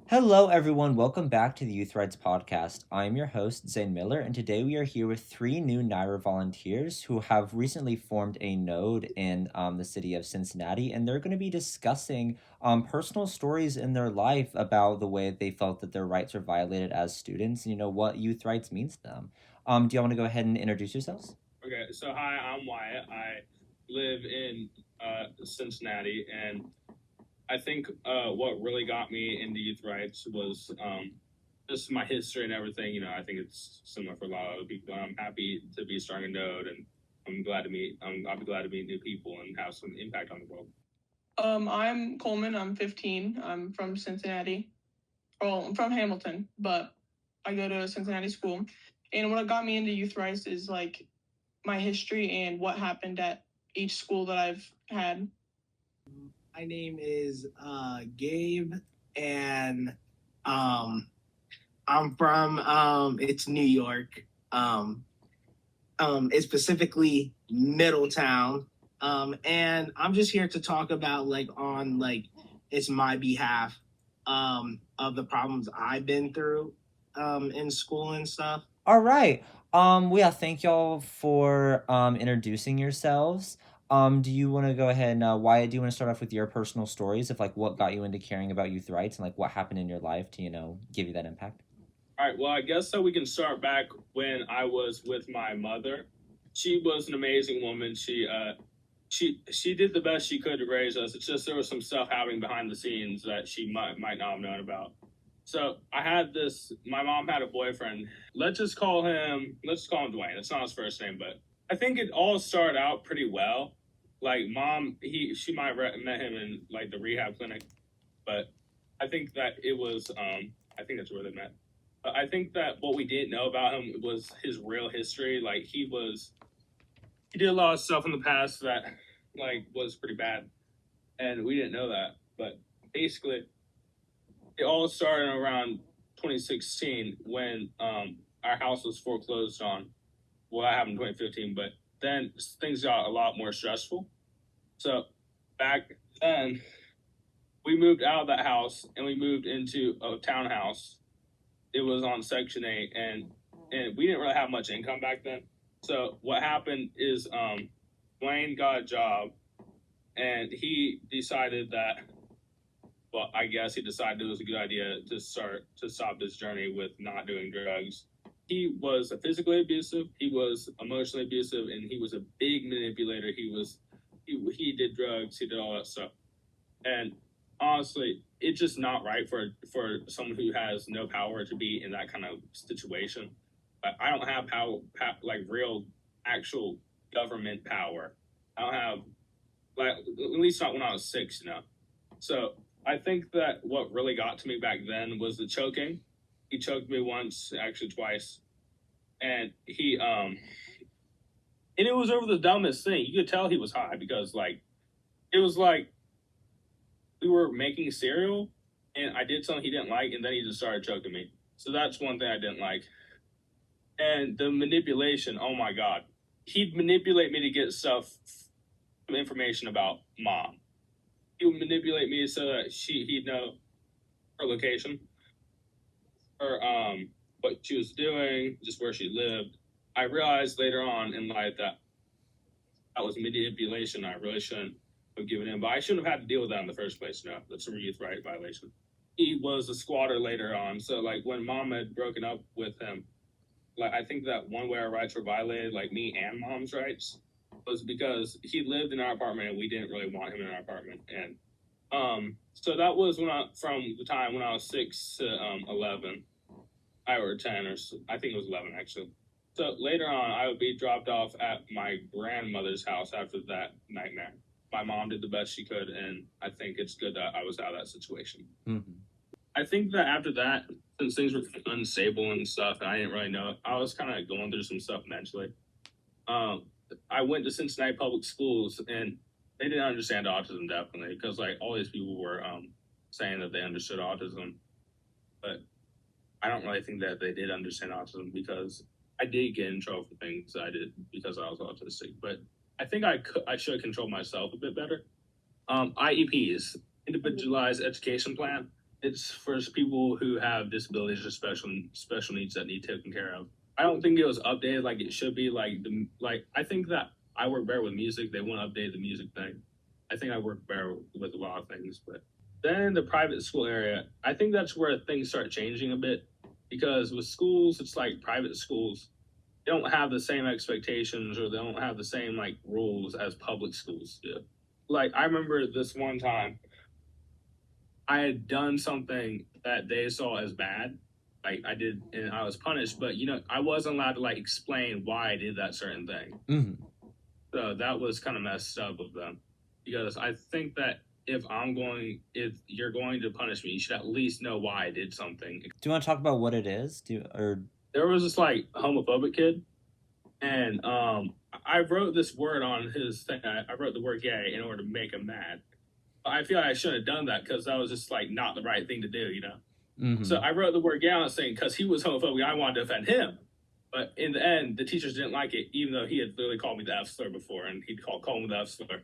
Hello, everyone. Welcome back to the Youth Rights Podcast. I'm your host, Zane Miller, and today we are here with three new NIRA volunteers who have recently formed a node in the city of Cincinnati, and they're going to be discussing personal stories in their life about the way they felt that their rights were violated as students, and what youth rights means to them. Do you want to go ahead and introduce yourselves? Okay, so hi, I'm Wyatt. I live in Cincinnati, and I think what really got me into youth rights was just my history and everything. I think it's similar for a lot of other people. I'm happy to be starting a node, and I'll be glad to meet new people and have some impact on the world. I'm Coleman. I'm 15. I'm from Cincinnati. Well, I'm from Hamilton, but I go to a Cincinnati school. And what got me into youth rights is like my history and what happened at each school that I've had. My name is Gabe, and I'm from it's New York. It's specifically Middletown. And I'm just here to talk about it's my behalf of the problems I've been through in school and stuff. All right. Thank y'all for introducing yourselves. Do you want to go ahead and Wyatt, do you want to start off with your personal stories of like what got you into caring about youth rights and like what happened in your life to, give you that impact? All right, well, I guess so. We can start back when I was with my mother. She was an amazing woman. She did the best she could to raise us. It's just there was some stuff happening behind the scenes that she might not have known about. So I had this. My mom had a boyfriend. Let's just call him Dwayne. That's not his first name, but I think it all started out pretty well. Like she might have met him in like the rehab clinic, but I think that it was. I think that's where they met. I think that what we didn't know about him was his real history. Like he did a lot of stuff in the past that like was pretty bad, and we didn't know that. But basically, it all started around 2016 when our house was foreclosed on. Well, that happened in 2015, but then things got a lot more stressful. So back then, we moved out of that house and we moved into a townhouse. It was on Section 8, and we didn't really have much income back then. So what happened is Dwayne got a job, and he decided that, well, I guess he decided it was a good idea to stop this journey with not doing drugs. He was physically abusive, he was emotionally abusive, and he was a big manipulator. He did drugs, he did all that stuff, and honestly, it's just not right for someone who has no power to be in that kind of situation. I don't have like real actual government power. I don't have like at least not when I was 6. So I think that what really got to me back then was the choking. He choked me once, actually twice, and and it was over the dumbest thing. You could tell he was high because like it was like we were making cereal and I did something he didn't like and then he just started choking me. So that's one thing I didn't like. And the manipulation, oh my god. He'd manipulate me to get information about mom. He would manipulate me so that he'd know her location, or what she was doing, just where she lived. I realized later on in life that that was manipulation. I really shouldn't have given in, but I shouldn't have had to deal with that in the first place. No, that's a youth right violation. He was a squatter later on, so like when mom had broken up with him, like I think that one way our rights were violated, like me and mom's rights, was because he lived in our apartment and we didn't really want him in our apartment. And so that was from the time when I was 6 to 11, or 10, or I think it was 11 actually. So later on, I would be dropped off at my grandmother's house after that nightmare. My mom did the best she could, and I think it's good that I was out of that situation. Mm-hmm. I think that after that, since things were unstable and stuff, and I didn't really know, I was kind of going through some stuff mentally. I went to Cincinnati public schools, and they didn't understand autism definitely because like all these people were saying that they understood autism, but I don't really think that they did understand autism because I did get in trouble for things I did because I was autistic. But I think I should control myself a bit better. IEPs, individualized education plan. it's for people who have disabilities or special needs that need taken care of. I don't think it was updated like it should be. I think that I work better with music. They won't update the music thing. I think I work better with a lot of things, but then the private school area, I think that's where things start changing a bit because with schools, it's like private schools. They don't have the same expectations or they don't have the same like rules as public schools do. Like I remember this one time I had done something that they saw as bad. Like I did, and I was punished. But I wasn't allowed to like explain why I did that certain thing. Mm-hmm. So that was kind of messed up of them, because I think that if you're going to punish me, you should at least know why I did something. Do you want to talk about what it is? There was this like homophobic kid, and I wrote this word on his thing. I wrote the word gay in order to make him mad. I feel like I shouldn't have done that because that was just like not the right thing to do, Mm-hmm. So I wrote the word gay on his thing because he was homophobic. I wanted to offend him, but in the end, the teachers didn't like it, even though he had literally called me the F slur before, and he'd call me the F slur,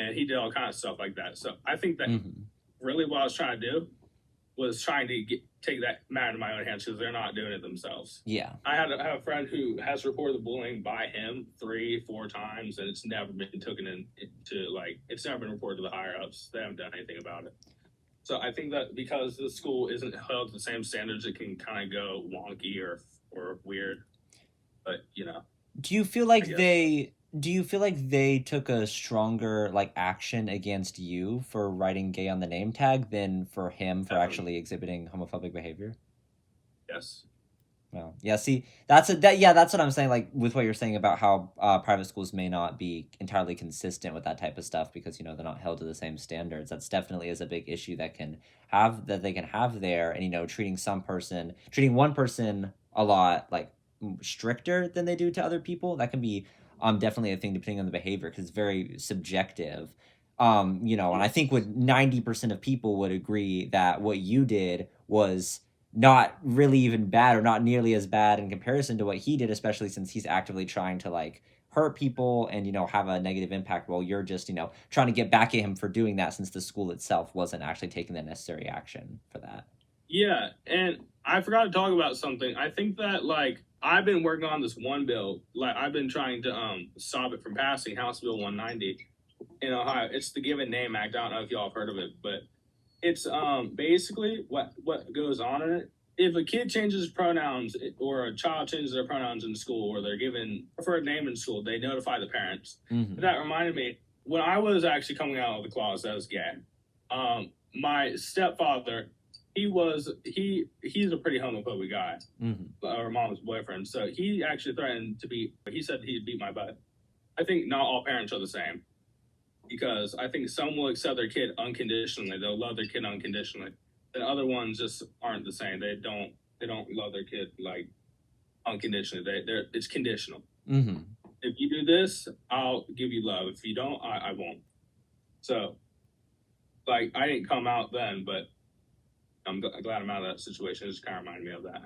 and he did all kinds of stuff like that. So I think that really what I was trying to do was trying to take that matter in my own hands because they're not doing it themselves. Yeah. I have a friend who has reported the bullying by him 3-4 times, and it's never been taken it's never been reported to the higher ups. They haven't done anything about it. So I think that because the school isn't held to the same standards, it can kind of go wonky or weird. But do you feel like they took a stronger like action against you for writing gay on the name tag than for him for actually exhibiting homophobic behavior? Yes. Well, yeah. See, that's what I'm saying. Like with what you're saying about how private schools may not be entirely consistent with that type of stuff because they're not held to the same standards. That's definitely is a big issue that they can have there, and treating one person a lot like stricter than they do to other people. That can be definitely a thing depending on the behavior because it's very subjective. And I think 90% of people would agree that what you did was not really even bad or not nearly as bad in comparison to what he did, especially since he's actively trying to like hurt people and have a negative impact while you're just trying to get back at him for doing that since the school itself wasn't actually taking the necessary action for that. Yeah, and I forgot to talk about something. I think that like I've been working on this one bill. Like I've been trying to stop it from passing, House Bill 190 in Ohio. It's the Given Name Act. I don't know if y'all have heard of it, but it's basically what goes on in it. If a kid changes pronouns or a child changes their pronouns in school or they're given a preferred name in school, they notify the parents. Mm-hmm. That reminded me, when I was actually coming out of the closet as gay, my stepfather, he's a pretty homophobic guy, our mom's boyfriend. So he actually threatened he said he'd beat my butt. I think not all parents are the same. Because I think some will accept their kid unconditionally. They'll love their kid unconditionally. And other ones just aren't the same. They don't love their kid like unconditionally. It's conditional. Mm-hmm. If you do this, I'll give you love. If you don't, I won't. So, like, I didn't come out then, but I'm glad I'm out of that situation. It just kind of reminded me of that.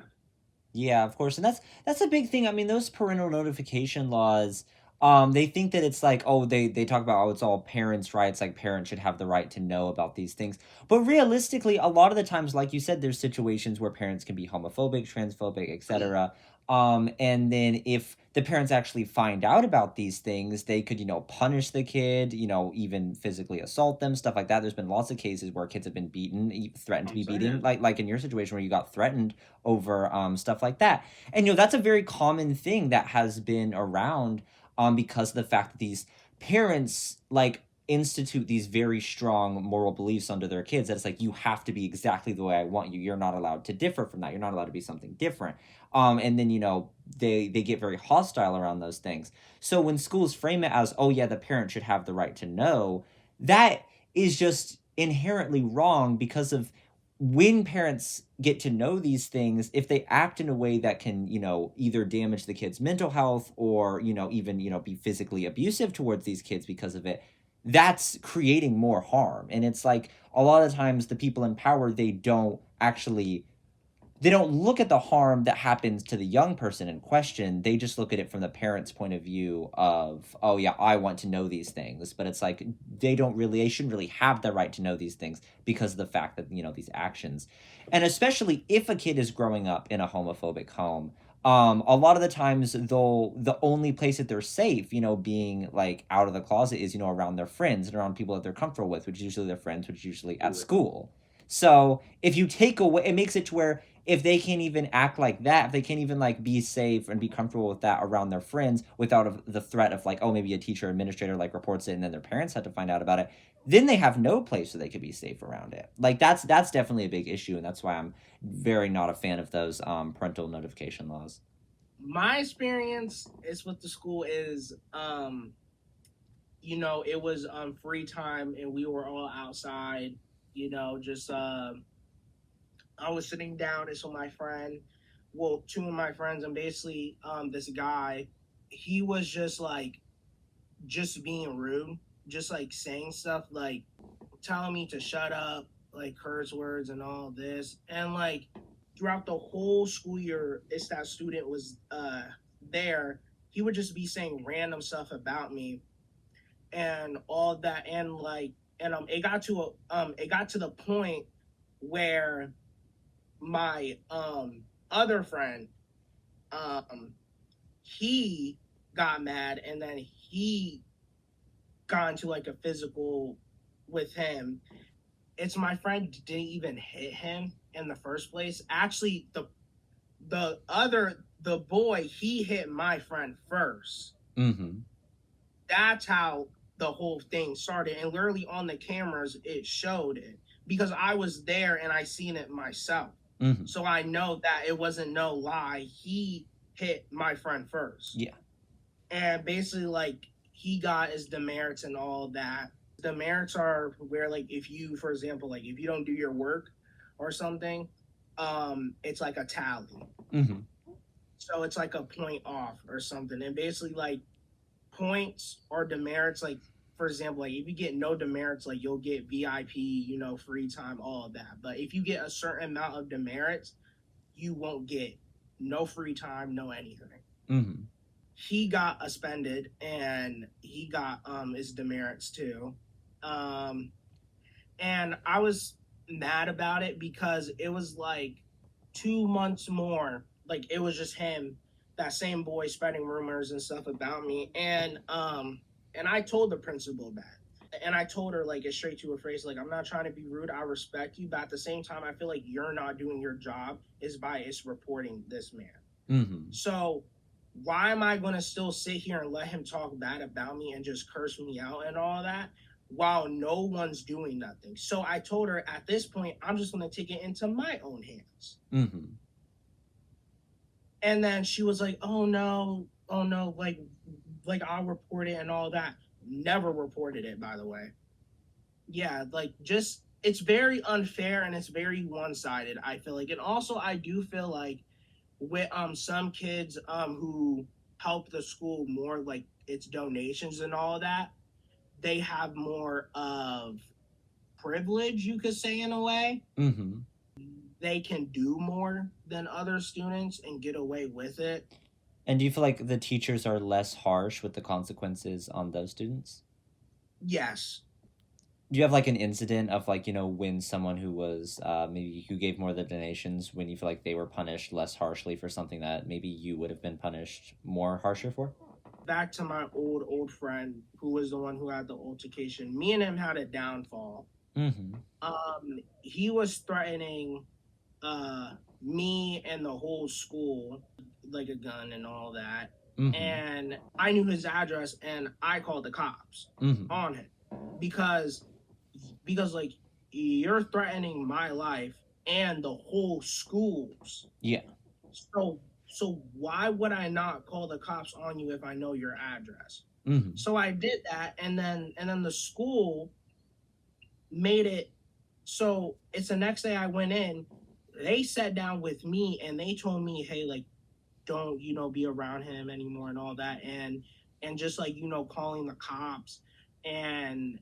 Yeah, of course. And that's a big thing. I mean, those parental notification laws, they think that it's like, they talk about, it's all parents' rights, like parents should have the right to know about these things. But realistically, a lot of the times, like you said, there's situations where parents can be homophobic, transphobic, etc. And then if the parents actually find out about these things, they could, punish the kid, even physically assault them, stuff like that. There's been lots of cases where kids have been beaten, threatened to be beaten, like in your situation where you got threatened over stuff like that. And, that's a very common thing that has been around because of the fact that these parents like institute these very strong moral beliefs under their kids that it's like you have to be exactly the way I want you. You're not allowed to differ from that. You're not allowed to be something different. And then they get very hostile around those things. So when schools frame it as, oh yeah, the parent should have the right to know, that is just inherently wrong because of when parents get to know these things, if they act in a way that can, either damage the kid's mental health or, even, be physically abusive towards these kids because of it, that's creating more harm. And it's like a lot of times the people in power, they don't actually they don't look at the harm that happens to the young person in question. They just look at it from the parent's point of view of, oh yeah, I want to know these things. But it's like they shouldn't really have the right to know these things because of the fact that, these actions. And especially if a kid is growing up in a homophobic home, a lot of the times the only place that they're safe, being like out of the closet is, around their friends and around people that they're comfortable with, which is usually their friends, which is usually at school. So if you take away, it makes it to where if they can't even act like that, if they can't even like be safe and be comfortable with that around their friends without the threat of like, oh, maybe a teacher or administrator like reports it and then their parents had to find out about it, then they have no place where they could be safe around it. Like that's definitely a big issue, and that's why I'm very not a fan of those parental notification laws. My experience is with the school is it was free time and we were all outside, just I was sitting down and so my friend, well, two of my friends, and basically this guy, he was just being rude, just like saying stuff like telling me to shut up, like curse words and all this. And like throughout the whole school year, it's that student was there, he would just be saying random stuff about me and all that. And like and it got to the point where my other friend, um he got mad and then he got into like a physical with him. It's my friend didn't even hit him in the first place. Actually, the boy, he hit my friend first. Mm-hmm. That's how the whole thing started, and literally on the cameras it showed it because I was there and I seen it myself. Mm-hmm. So I know that it wasn't no lie. He hit my friend first. Yeah. And basically like he got his demerits and all that. Demerits are where like if you, for example, like if you don't do your work or something, it's like a tally. Mm-hmm. So it's like a point off or something. And basically like points or demerits, like for example, like if you get no demerits, like you'll get VIP, free time, all of that. But if you get a certain amount of demerits, you won't get no free time, no anything. Mm-hmm. He got suspended and he got his demerits too. And I was mad about it because it was like 2 months more. Like it was just him, that same boy spreading rumors and stuff about me. And I told the principal that. And I told her like it's straight to her face, like I'm not trying to be rude. I respect you, but at the same time, I feel like you're not doing your job is by it's reporting this man. Mm-hmm. So why am I gonna still sit here and let him talk bad about me and just curse me out and all that while no one's doing nothing? So I told her at this point, I'm just gonna take it into my own hands. Mm-hmm. And then she was like, oh no, like I'll report it and all that. Never reported it, by the way. Yeah, like just it's very unfair and it's very one-sided, I feel like. And also I do feel like with some kids who help the school more, like its donations and all that, they have more of privilege, you could say, in a way. Mm-hmm. They can do more than other students and get away with it. And do you feel like the teachers are less harsh with the consequences on those students? Yes. Do you have like an incident of like, when someone who was maybe who gave more of the donations, when you feel like they were punished less harshly for something that maybe you would have been punished more harsher for? Back to my old friend who was the one who had the altercation. Me and him had a downfall. Mm-hmm. He was threatening me and the whole school, like a gun and all that. Mm-hmm. And I knew his address and I called the cops on him because like you're threatening my life and the whole schools. Yeah. So why would I not call the cops on you if I know your address? Mm-hmm. So I did that, and then the school made it so it's the next day I went in. They sat down with me and they told me, hey, like, don't be around him anymore and all that, and just like calling the cops and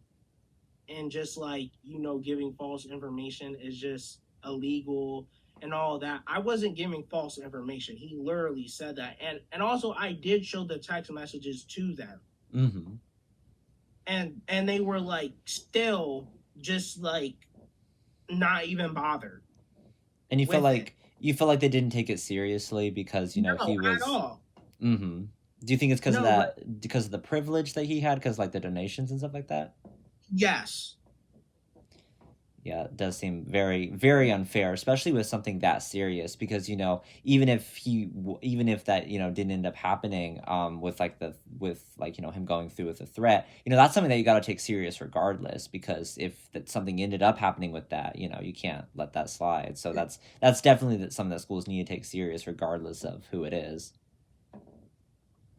just like giving false information is just illegal and all that. I wasn't giving false information. He literally said that. And also I did show the text messages to them. Mm-hmm. And they were like still just like not even bothered And with it. you felt like they didn't take it seriously because, No, he at was. all. Mm-hmm. Do you think it's because of No, like that, because of the privilege that he had, because like the donations and stuff like that? yes. Yeah, it does seem very, very unfair, especially with something that serious. Because even if that didn't end up happening, with like him going through with a threat, that's something that you got to take serious regardless. Because if that something ended up happening with that, you can't let that slide. So that's definitely something that schools need to take serious regardless of who it is.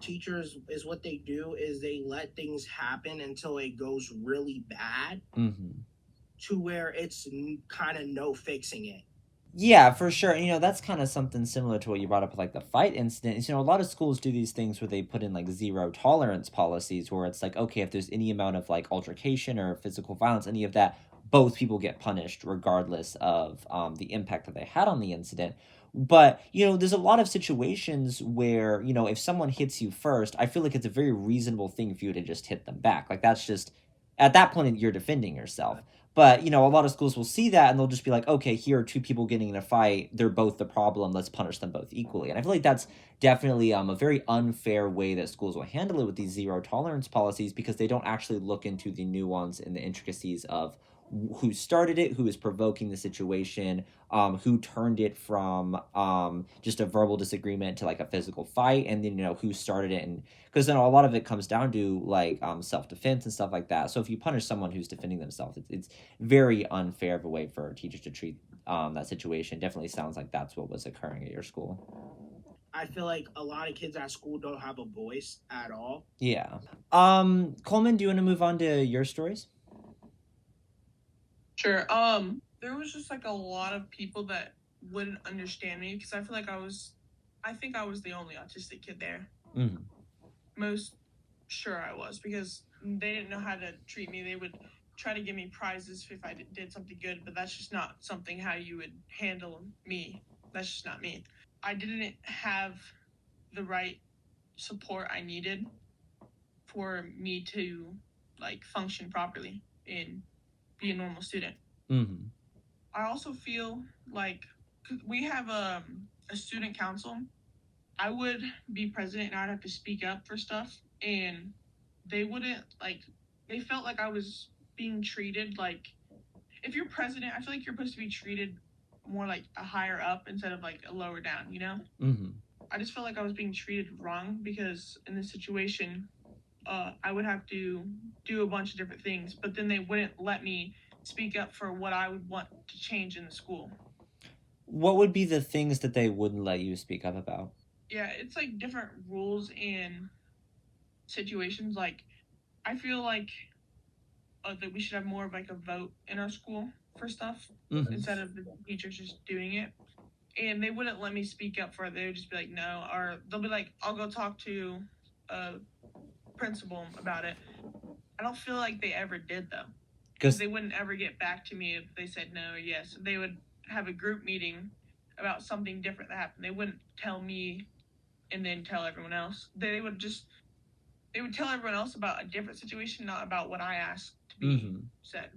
Teachers is what they do is they let things happen until it goes really bad Mm-hmm. to where it's kind of no fixing it. Yeah, for sure. That's kind of something similar to what you brought up with like the fight incident. A lot of schools do these things where they put in like zero tolerance policies where it's like, okay, if there's any amount of like altercation or physical violence, any of that, both people get punished regardless of the impact that they had on the incident. But, there's a lot of situations where, if someone hits you first, I feel like it's a very reasonable thing for you to just hit them back. Like that's just, at that point, you're defending yourself. But, a lot of schools will see that and they'll just be like, okay, here are two people getting in a fight. They're both the problem. Let's punish them both equally. And I feel like that's definitely a very unfair way that schools will handle it with these zero tolerance policies because they don't actually look into the nuance and the intricacies of who started it, who is provoking the situation, who turned it from just a verbal disagreement to like a physical fight, and then who started it, and because then a lot of it comes down to like self defense and stuff like that. So if you punish someone who's defending themselves, it's very unfair of a way for teachers to treat that situation. Definitely sounds like that's what was occurring at your school. I feel like a lot of kids at school don't have a voice at all. Yeah. Coleman, do you want to move on to your stories? Sure. There was just like a lot of people that wouldn't understand me because I feel like I think I was the only autistic kid there. Mm-hmm. Most sure I was because they didn't know how to treat me. They would try to give me prizes if I did something good, but that's just not something how you would handle me. That's just not me. I didn't have the right support I needed for me to like function properly and be a normal student. Mm-hmm. I also feel like we have a student council. I would be president and I'd have to speak up for stuff, and they wouldn't like. They felt like I was being treated like if you're president, I feel like you're supposed to be treated more like a higher up instead of like a lower down. Mm-hmm. I just felt like I was being treated wrong because in this situation, I would have to do a bunch of different things, but then they wouldn't let me speak up for what I would want to change in the school. What would be the things that they wouldn't let you speak up about? Yeah, it's like different rules and situations. Like, I feel like that we should have more of like a vote in our school for stuff Mm-hmm. instead of the teachers just doing it. And they wouldn't let me speak up for it. They would just be like, no, or they'll be like, I'll go talk to a principal about it. I don't feel like they ever did though, because they wouldn't ever get back to me if they said no or yes. They would have a group meeting about something different that happened. They wouldn't tell me and then tell everyone else. They would tell everyone else about a different situation, not about what I asked to be said.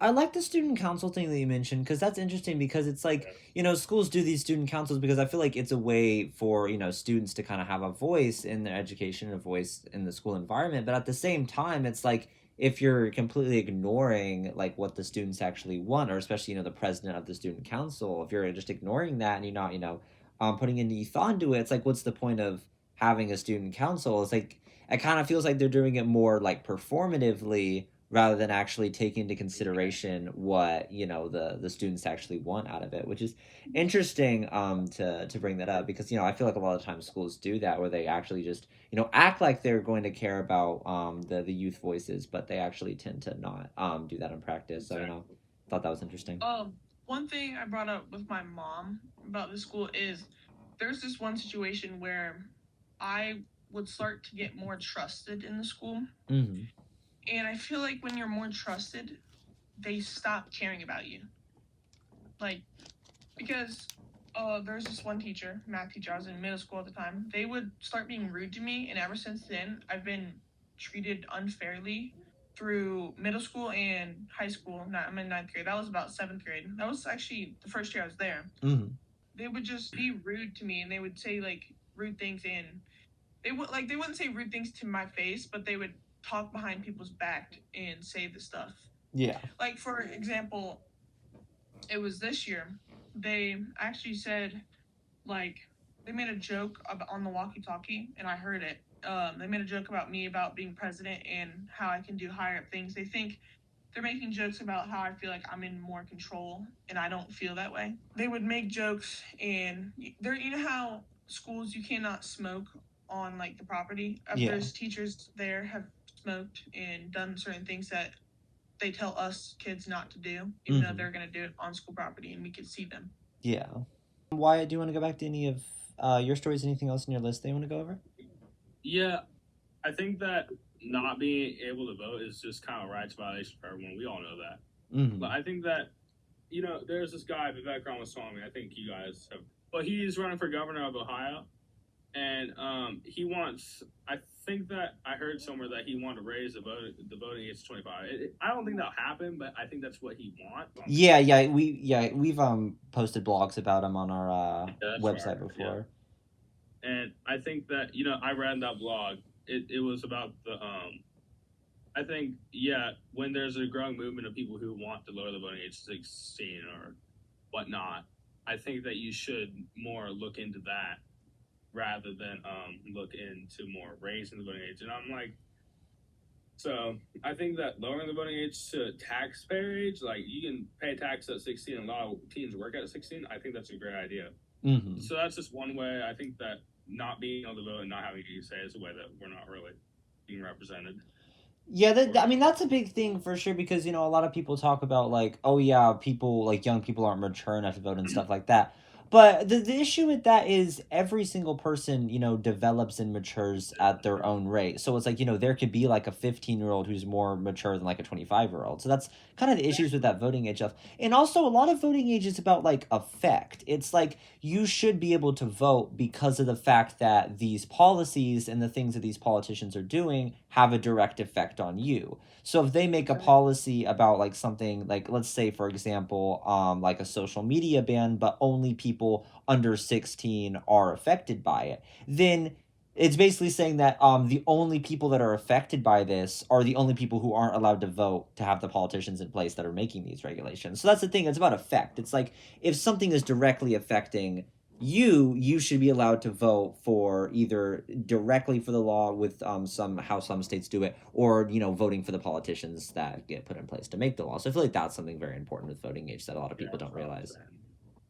I like the student council thing that you mentioned because that's interesting because it's like, schools do these student councils because I feel like it's a way for, students to kind of have a voice in their education, a voice in the school environment. But at the same time, it's like if you're completely ignoring like what the students actually want, or especially, the president of the student council, if you're just ignoring that and you're not, putting any thought into it, it's like, what's the point of having a student council? It's like, it kind of feels like they're doing it more like performatively rather than actually taking into consideration what the students actually want out of it, which is interesting to bring that up because I feel like a lot of times schools do that where they actually just act like they're going to care about the youth voices, but they actually tend to not do that in practice. So thought that was interesting. One thing I brought up with my mom about the school is there's this one situation where I would start to get more trusted in the school. Mm-hmm. And I feel like when you're more trusted, they stop caring about you. Like, Because there's this one teacher, math teacher, I was in middle school at the time. They would start being rude to me, and ever since then, I've been treated unfairly through middle school and high school. I'm in ninth grade. That was about seventh grade. That was actually the first year I was there. Mm-hmm. They would just be rude to me, and they would say like rude things, and they wouldn't say rude things to my face, but they would talk behind people's back and say the stuff. Yeah. Like for example, it was this year. They actually said like they made a joke on the walkie-talkie, and I heard it. They made a joke about me about being president and how I can do higher up things. They think they're making jokes about how I feel like I'm in more control, and I don't feel that way. They would make jokes, and you know how schools you cannot smoke on like the property. Yeah. There's teachers there have smoked and done certain things that they tell us kids not to do, even though they're going to do it on school property and we can see them. Yeah. Wyatt, do you want to go back to any of your stories? Anything else on your list that you want to go over? Yeah, I think that not being able to vote is just kind of a rights violation for everyone. We all know that. Mm-hmm. But I think that, there's this guy, Vivek Ramaswamy, I think you guys have, but he's running for governor of Ohio. And he wants, I think that I heard somewhere that he wanted to raise the voting age to 25. I don't think that'll happen, but I think that's what he wants. Yeah, we've posted blogs about him on our website before. Yeah. And I think that, I read that blog. It was about the I think, when there's a growing movement of people who want to lower the voting age to 16 or whatnot, I think that you should more look into that rather than look into more raising the voting age. And I'm like, so I think that lowering the voting age to taxpayer age, like you can pay tax at 16 and a lot of teens work at 16, I think that's a great idea. Mm-hmm. So that's just one way. I think that not being able to vote and not having a say is a way that we're not really being represented. Yeah, I mean, that's a big thing for sure because, a lot of people talk about, like, oh, yeah, people, like, young people aren't mature enough to vote and stuff like that. But the issue with that is every single person, develops and matures at their own rate. So it's like, there could be, like, a 15-year-old who's more mature than, like, a 25-year-old. So that's kind of the issues with that voting age stuff. And also, a lot of voting age is about, like, effect. It's like you should be able to vote because of the fact that these policies and the things that these politicians are doing have a direct effect on you. So if they make a policy about like something like, let's say for example, like a social media ban, but only people under 16 are affected by it, then it's basically saying that the only people that are affected by this are the only people who aren't allowed to vote to have the politicians in place that are making these regulations. So that's the thing. It's about effect. It's like if something is directly affecting you should be allowed to vote for either directly for the law with how some states do it, or voting for the politicians that get put in place to make the law. So I feel like that's something very important with voting age that a lot of people don't realize.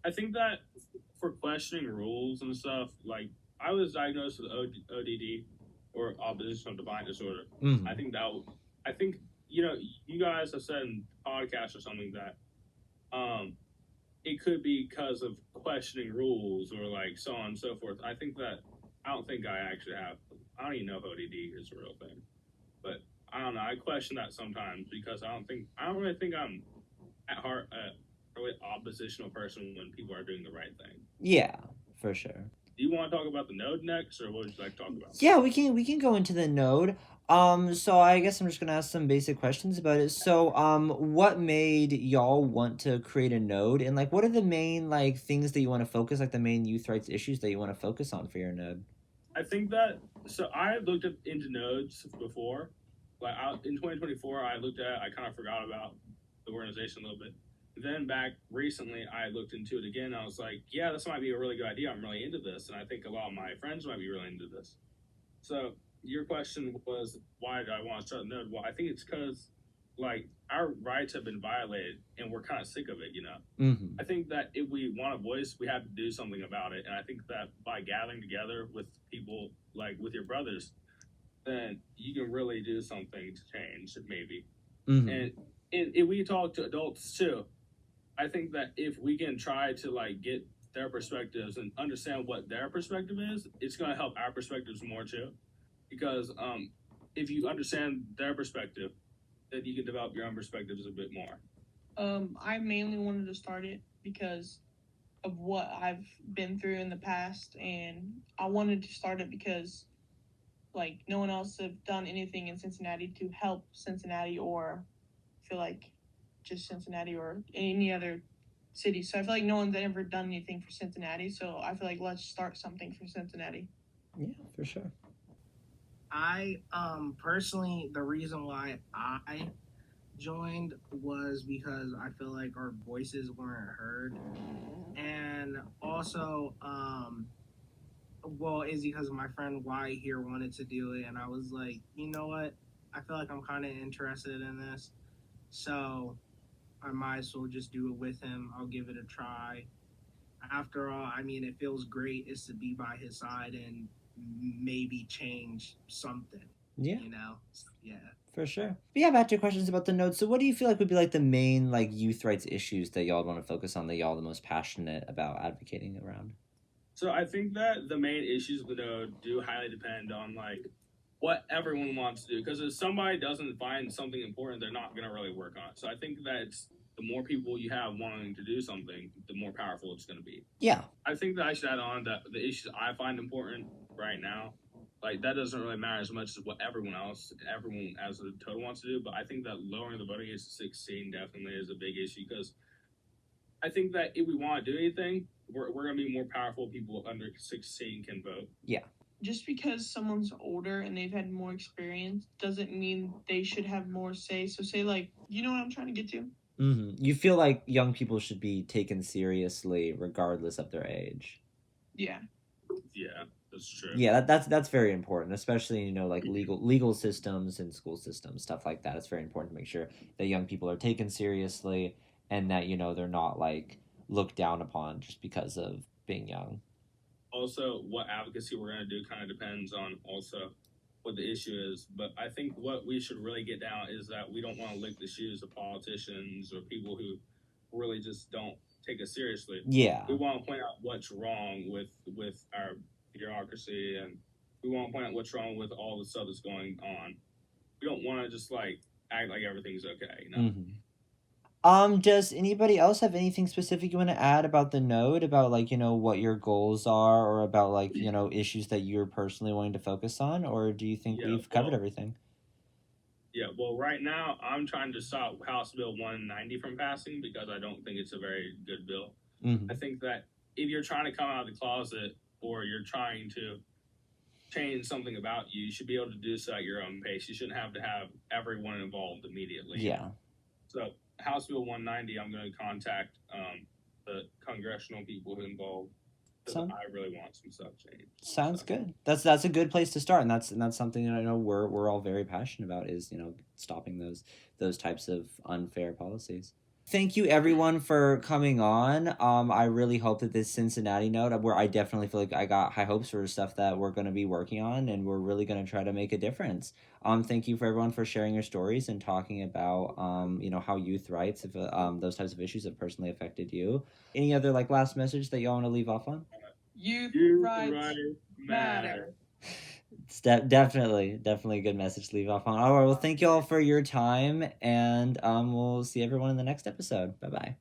I think that for questioning rules and stuff, like I was diagnosed with ODD or oppositional defiant disorder. Mm-hmm. I think you guys have said in podcasts or something that it could be because of questioning rules or like so on and so forth. I don't think I actually have. I don't even know if ODD is a real thing, but I don't know. I question that sometimes because I don't really think I'm at heart a really oppositional person when people are doing the right thing. Yeah, for sure. Do you want to talk about the node next, or what would you like to talk about? Yeah, we can go into the node. So I guess I'm just gonna ask some basic questions about it. So, what made y'all want to create a node, and like, what are the main like things that you want to focus, like the main youth rights issues that you want to focus on for your node? I think that I looked into nodes before, like in 2024, I kind of forgot about the organization a little bit. Then back recently, I looked into it again. I was like, yeah, this might be a really good idea. I'm really into this, and I think a lot of my friends might be really into this. So your question was, why did I want to start a node? Well, I think it's because like our rights have been violated, and we're kind of sick of it. Mm-hmm. I think that if we want a voice, we have to do something about it. And I think that by gathering together with people like with your brothers, then you can really do something to change, maybe. Mm-hmm. And if we talk to adults too, I think that if we can try to like get their perspectives and understand what their perspective is, it's going to help our perspectives more too. Because if you understand their perspective, then you can develop your own perspectives a bit more. I mainly wanted to start it because of what I've been through in the past, and I wanted to start it because like no one else have done anything in Cincinnati to help Cincinnati or feel like just Cincinnati or any other city. So I feel like no one's ever done anything for Cincinnati. So I feel like let's start something for Cincinnati. Yeah, for sure. I personally, the reason why I joined was because I feel like our voices weren't heard, and also well, is because my friend Y here wanted to do it, and I was like, you know what, I feel like I'm kind of interested in this, so I might as well just do it with him. I'll give it a try. After all, I mean, it feels great is to be by his side and maybe change something. Yeah. You know? Yeah. For sure. But yeah, back to your questions about the notes. So what do you feel like would be like the main like youth rights issues that y'all want to focus on, that y'all are the most passionate about advocating around? So I think that the main issues with the node do highly depend on like what everyone wants to do. Because if somebody doesn't find something important, they're not going to really work on it. So I think that it's the more people you have wanting to do something, the more powerful it's going to be. Yeah. I think that I should add on that the issues I find important right now, like that doesn't really matter as much as what everyone as a total wants to do. But I think that lowering the voting age to 16 definitely is a big issue, because I think that if we want to do anything, we're going to be more powerful. People under 16 can vote. Yeah. Just because someone's older and they've had more experience doesn't mean they should have more say. So say like, you know what I'm trying to get to? Mm-hmm. You feel like young people should be taken seriously regardless of their age. Yeah. Yeah, that's true. Yeah, that's very important, especially like legal systems and school systems, stuff like that. It's very important to make sure that young people are taken seriously, and that they're not like looked down upon just because of being young. Also, what advocacy we're going to do kind of depends on also what the issue is. But I think what we should really get down is that we don't want to lick the shoes of politicians or people who really just don't take us seriously. Yeah. We want to point out what's wrong with our bureaucracy, and we want to point out what's wrong with all the stuff that's going on. We don't want to just like act like everything's okay, Mm-hmm. Does anybody else have anything specific you want to add about the node, about like what your goals are, or about like issues that you're personally wanting to focus on, or do you think we've covered everything? Yeah, well, right now I'm trying to stop House Bill 190 from passing because I don't think it's a very good bill. Mm-hmm. I think that if you're trying to come out of the closet or you're trying to change something about you, you should be able to do so at your own pace. You shouldn't have to have everyone involved immediately. Yeah. So House Bill 190, I'm going to contact the congressional people involved. I really want some stuff changed. Sounds good. That's a good place to start, and that's something that I know we're all very passionate about, is stopping those types of unfair policies. Thank you everyone for coming on. I really hope that this Cincinnati note, where I definitely feel like I got high hopes for stuff that we're going to be working on, and we're really going to try to make a difference. Thank you for everyone for sharing your stories and talking about how youth rights, if those types of issues have personally affected you. Any other like last message that y'all want to leave off on? Youth rights matter. It's definitely a good message to leave off on. All right, well, thank you all for your time, and we'll see everyone in the next episode. Bye-bye.